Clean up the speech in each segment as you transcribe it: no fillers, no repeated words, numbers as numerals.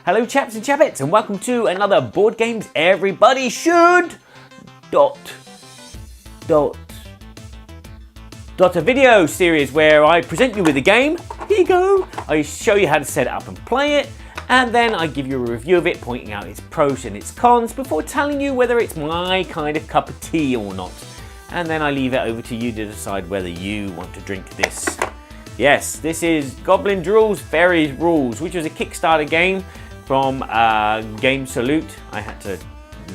Hello chaps and chapettes, and welcome to another Board Games Everybody Should a video series where I present you with a game. Here you go. I show you how to set it up and play it, and then I give you a review of it, pointing out its pros and its cons before telling you whether it's my kind of cup of tea or not. And then I leave it over to you to decide whether you want to drink this. Yes, this is Goblins Drool's Fairies Rules, which was a Kickstarter game from GAME-O-GAMI. I had to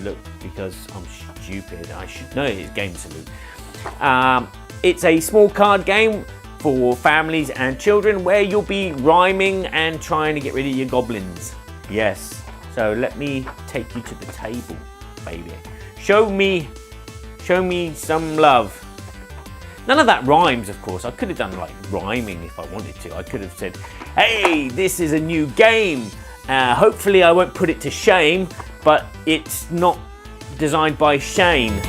look because I'm stupid. I should know it's GAME-O-GAMI. It's a small card game for families and children where you'll be rhyming and trying to get rid of your goblins. Yes, so let me take you to the table, baby. Show me some love. None of that rhymes, of course. I could have done like rhyming if I wanted to. I could have said, hey, this is a new game. Hopefully I won't put it to shame, but it's not designed by Shane.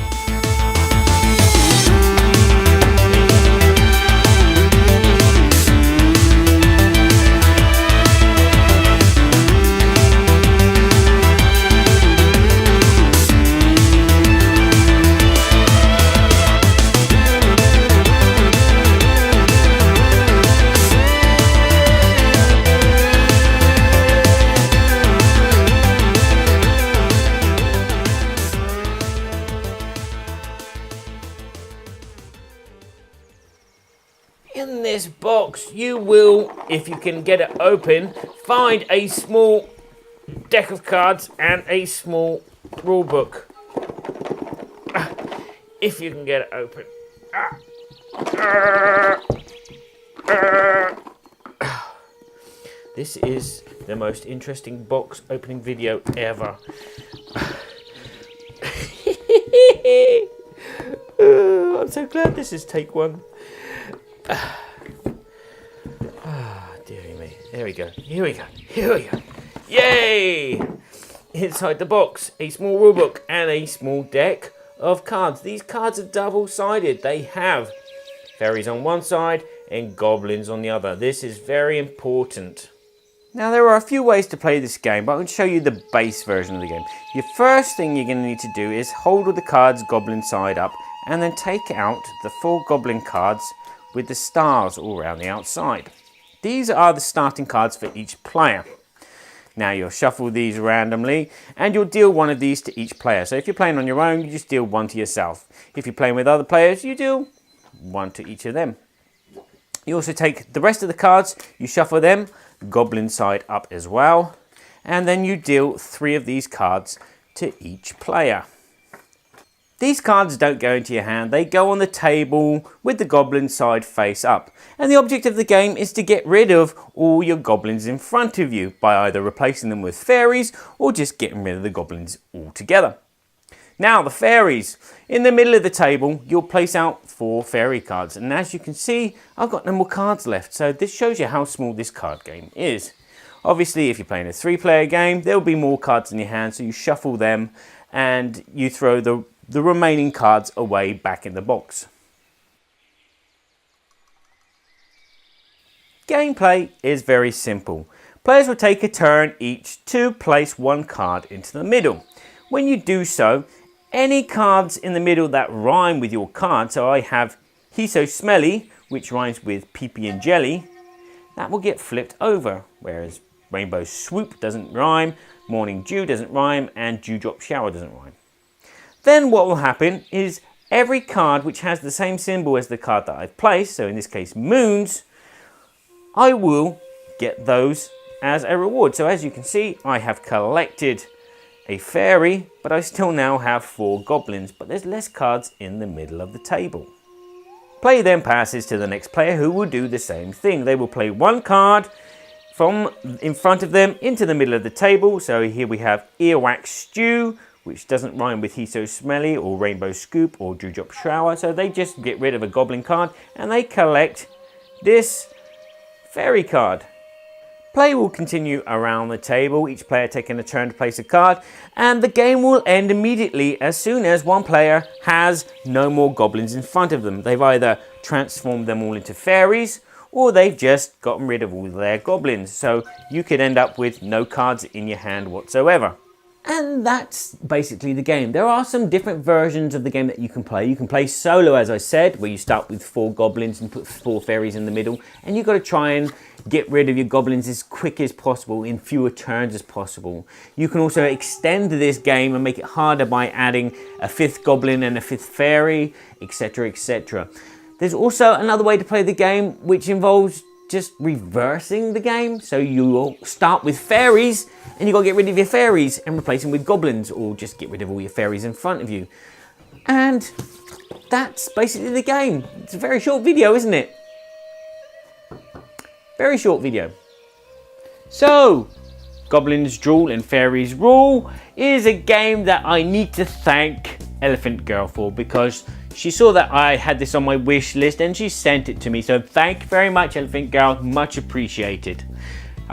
In this box, you will, if you can get it open, find a small deck of cards and a small rule book. If you can get it open. This is the most interesting box opening video ever. I'm so glad this is take one. Dearie me. There we go. Here we go. Yay! Inside the box, a small rulebook and a small deck of cards. These cards are double-sided. They have fairies on one side and goblins on the other. This is very important. Now, there are a few ways to play this game, but I'm going to show you the base version of the game. Your first thing you're going to need to do is hold all the cards goblin side up and then take out the 4 goblin cards with the stars all around the outside. These are the starting cards for each player. Now you'll shuffle these randomly and you'll deal one of these to each player. So if you're playing on your own, you just deal one to yourself. If you're playing with other players, you deal one to each of them. You also take the rest of the cards, you shuffle them, goblin side up as well, and then you deal 3 of these cards to each player. These cards don't go into your hand, they go on the table with the goblin side face up. And the object of the game is to get rid of all your goblins in front of you by either replacing them with fairies or just getting rid of the goblins altogether. Now the fairies. In the middle of the table, you'll place out 4 fairy cards. And as you can see, I've got no more cards left. So this shows you how small this card game is. Obviously, if you're playing a 3-player game, there'll be more cards in your hand. So you shuffle them and you throw the remaining cards away back in the box. Gameplay is very simple. Players will take a turn each to place 1 card into the middle. When you do so, any cards in the middle that rhyme with your card, so I have He's So Smelly, which rhymes with pee-pee and jelly, that will get flipped over, whereas Rainbow Swoop doesn't rhyme, Morning Dew doesn't rhyme, and Dewdrop Shower doesn't rhyme. Then what will happen is every card which has the same symbol as the card that I've placed, so in this case moons, I will get those as a reward. So as you can see, I have collected a fairy, but I still now have 4 goblins, but there's less cards in the middle of the table. Play then passes to the next player who will do the same thing. They will play 1 card from in front of them into the middle of the table. So here we have Earwax Stew, which doesn't rhyme with He's So Smelly or Rainbow Scoop or Dewdrop Shower. So they just get rid of a goblin card and they collect this fairy card. Play will continue around the table, each player taking a turn to place a card, and the game will end immediately as soon as one player has no more goblins in front of them. They've either transformed them all into fairies, or they've just gotten rid of all their goblins. So you could end up with no cards in your hand whatsoever. And that's basically the game. There are some different versions of the game that you can play. You can play solo, as I said, where you start with 4 goblins and put 4 fairies in the middle. And you've got to try and get rid of your goblins as quick as possible in fewer turns as possible. You can also extend this game and make it harder by adding a 5th goblin and a 5th fairy, etc, etc. There's also another way to play the game, which involves just reversing the game. So you'll start with fairies and you've got to get rid of your fairies and replace them with goblins, or just get rid of all your fairies in front of you. And that's basically the game. It's a very short video, isn't it? Very short video. So, Goblins Drool and Fairies Rule is a game that I need to thank Elephant Girl for, because she saw that I had this on my wish list and she sent it to me. So thank you very much, Elephant Girl. Much appreciated.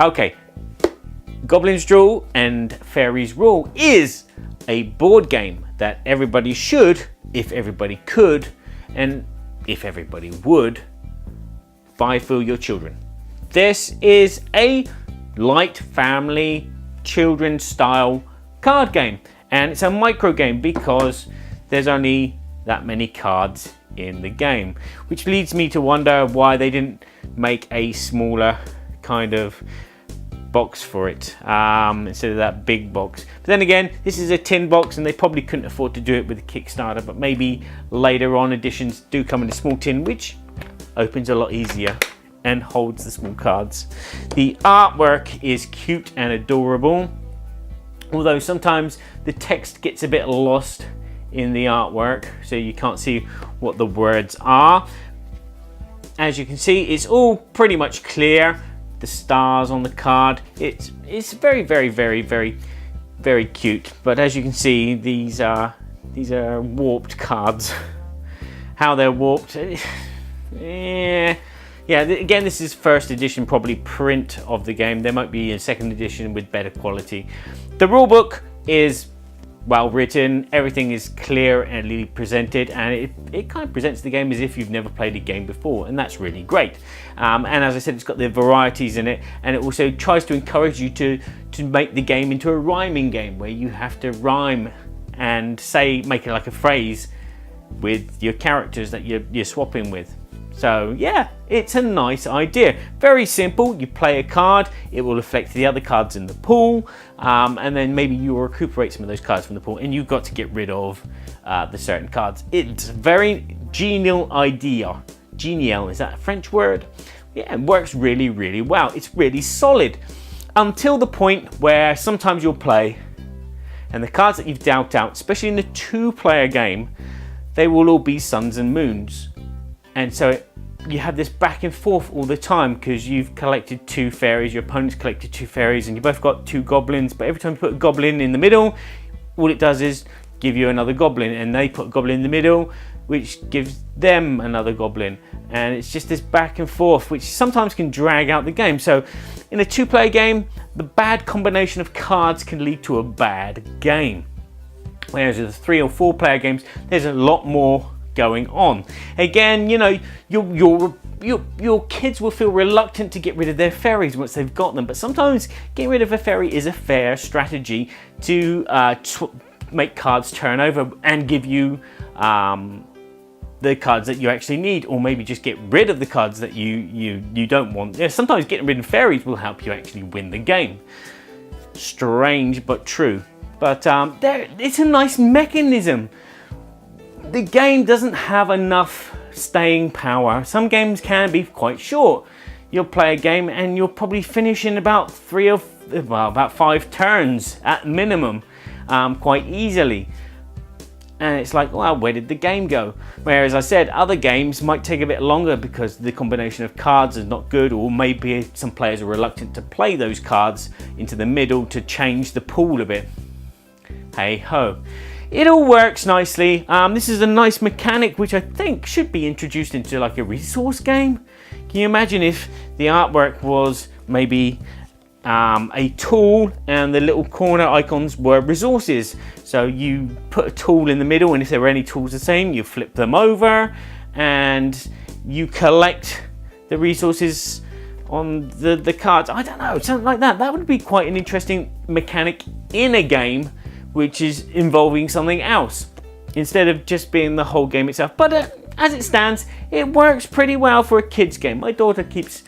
Okay, Goblins Drool and Fairies Rule is a board game that everybody should, if everybody could, and if everybody would, buy for your children. This is a light family children's style card game, and it's a micro game because there's only that many cards in the game, which leads me to wonder why they didn't make a smaller kind of box for it instead of that big box. But then again, this is a tin box and they probably couldn't afford to do it with a Kickstarter, but maybe later on editions do come in a small tin, which opens a lot easier and holds the small cards. The artwork is cute and adorable, although sometimes the text gets a bit lost in the artwork, so you can't see what the words are. As you can see, it's all pretty much clear. The stars on the card, it's very, very, very, very, very cute. But as you can see, these are warped cards. How they're warped, yeah. Again, this is first edition, probably print of the game. There might be a second edition with better quality. The rulebook is well written, everything is clear and really presented, and it kind of presents the game as if you've never played a game before, and that's really great. And as I said, it's got the varieties in it, and it also tries to encourage you to make the game into a rhyming game where you have to rhyme and make it like a phrase with your characters that you're swapping with. So yeah, it's a nice idea. Very simple. You play a card, it will affect the other cards in the pool, and then maybe you will recuperate some of those cards from the pool, and you've got to get rid of the certain cards. It's a very genial idea. Genial, is that a French word? Yeah, it works really, really well. It's really solid. Until the point where sometimes you'll play, and the cards that you've dealt out, especially in a 2-player game, they will all be suns and moons. And so you have this back and forth all the time because you've collected 2 fairies, your opponent's collected 2 fairies, and you both got 2 goblins. But every time you put a goblin in the middle, all it does is give you another goblin, and they put a goblin in the middle, which gives them another goblin. And it's just this back and forth, which sometimes can drag out the game. So in a 2-player game, the bad combination of cards can lead to a bad game. Whereas with the 3 or 4-player games, there's a lot more going on. Again, you know, your kids will feel reluctant to get rid of their fairies once they've got them, but sometimes getting rid of a fairy is a fair strategy to make cards turn over and give you the cards that you actually need, or maybe just get rid of the cards that you don't want. Yeah, sometimes getting rid of fairies will help you actually win the game. Strange but true. But it's a nice mechanism. The game doesn't have enough staying power. Some games can be quite short. You'll play a game and you'll probably finish in about 5 turns at minimum, quite easily. And it's like, well, where did the game go? Whereas I said, other games might take a bit longer because the combination of cards is not good, or maybe some players are reluctant to play those cards into the middle to change the pool a bit. Hey ho. It all works nicely. This is a nice mechanic which I think should be introduced into like a resource game. Can you imagine if the artwork was maybe a tool and the little corner icons were resources? So you put a tool in the middle, and if there were any tools the same, you flip them over and you collect the resources on the cards. I don't know, something like that. That would be quite an interesting mechanic in a game which is involving something else, instead of just being the whole game itself. But as it stands, it works pretty well for a kid's game. My daughter keeps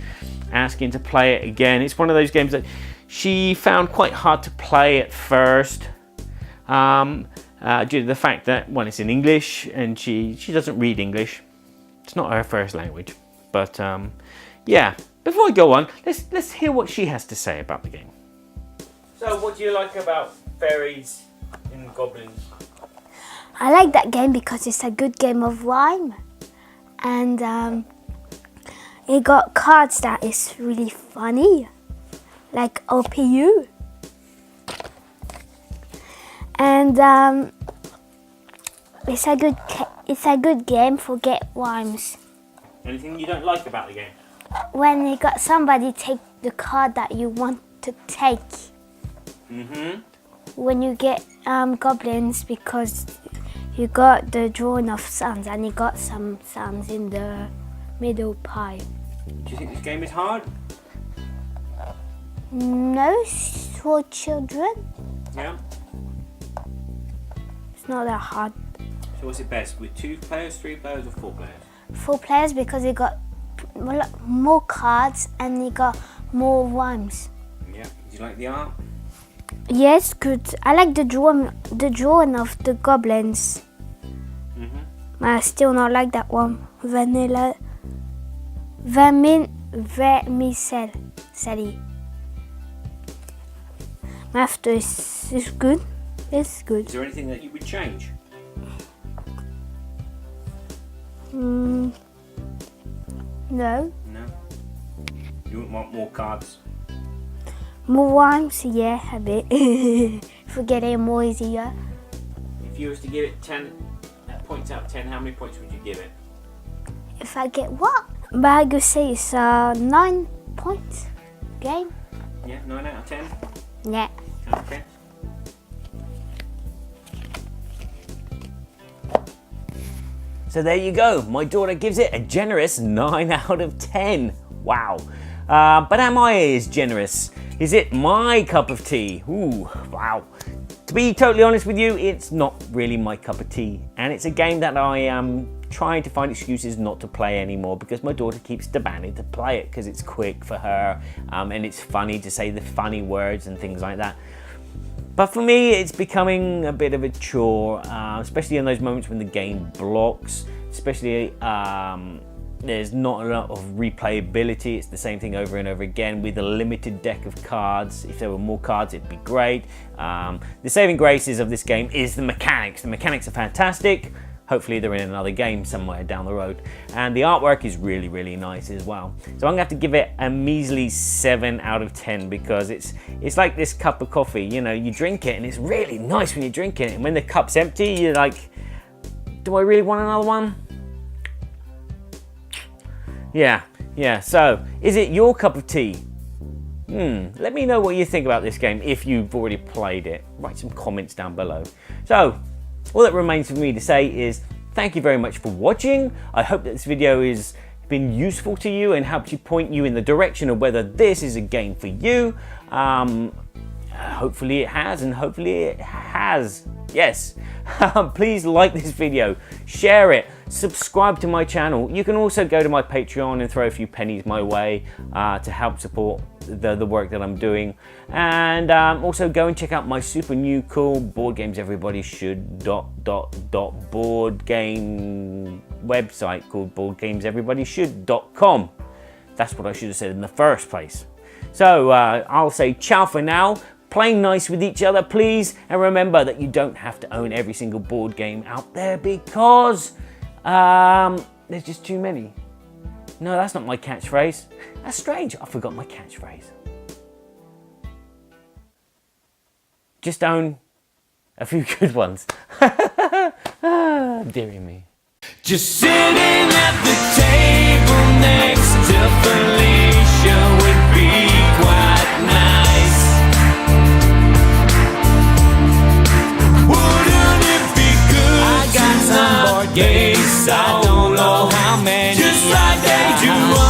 asking to play it again. It's one of those games that she found quite hard to play at first, due to the fact that, well, it's in English and she doesn't read English. It's not her first language. But yeah, before I go on, let's hear what she has to say about the game. So what do you like about Fairies and Goblins? I like that game because it's a good game of rhyme, and it got cards that is really funny, like OPU, and it's a good game for get rhymes. Anything you don't like about the game? When you got somebody take the card that you want to take. When you get goblins, because you got the drawing of suns, and you got some suns in the middle pie. Do you think this game is hard? No, it's for children. Yeah. It's not that hard. So what's it best, with 2 players, 3 players, or 4 players? 4 players, because you got more cards and you got more rhymes. Yeah. Do you like the art? Yes, good. I like the drawing of the goblins. I still not like that one. Vermicelli. After is good. It's good. Is there anything that you would change? No. No. You wouldn't want more cards? More rhymes, yeah, a bit. Forget it more easier. If you was to give it 10 points out of 10, how many points would you give it? If I get what? But I could say it's a 9 points game. Yeah, 9 out of 10? Yeah. Okay. So there you go. My daughter gives it a generous 9 out of 10. Wow. But am I as generous? Is it my cup of tea? Ooh, wow. To be totally honest with you, it's not really my cup of tea. And it's a game that I am trying to find excuses not to play anymore, because my daughter keeps demanding to play it because it's quick for her, and it's funny to say the funny words and things like that. But for me, it's becoming a bit of a chore, especially in those moments when the game blocks, especially there's not a lot of replayability. It's the same thing over and over again with a limited deck of cards. If there were more cards, it'd be great. The saving graces of this game is the mechanics. The mechanics are fantastic. Hopefully they're in another game somewhere down the road. And the artwork is really, really nice as well. So I'm gonna have to give it a measly 7 out of 10, because it's like this cup of coffee. You know, you drink it and it's really nice when you drink it. And when the cup's empty, you're like, do I really want another one? Yeah, so is it your cup of tea? Let me know what you think about this game if you've already played it. Write some comments down below. So, all that remains for me to say is thank you very much for watching. I hope that this video has been useful to you and helped you point you in the direction of whether this is a game for you. Hopefully it has, and hopefully it has. Yes. Please like this video, share it, subscribe to my channel. You can also go to my Patreon and throw a few pennies my way to help support the work that I'm doing. And also go and check out my super new cool Board Games Everybody Should board game website called boardgameseverybodyshould.com. That's what I should have said in the first place. So I'll say ciao for now. Play nice with each other, please, and remember that you don't have to own every single board game out there, because there's just too many. No, that's not my catchphrase. That's strange. I forgot my catchphrase. Just own a few good ones. Dearie me. Just sitting at the table next to Felicia would be quite nice. Wouldn't it be good? I got some board games, I don't know how many. Just like they do.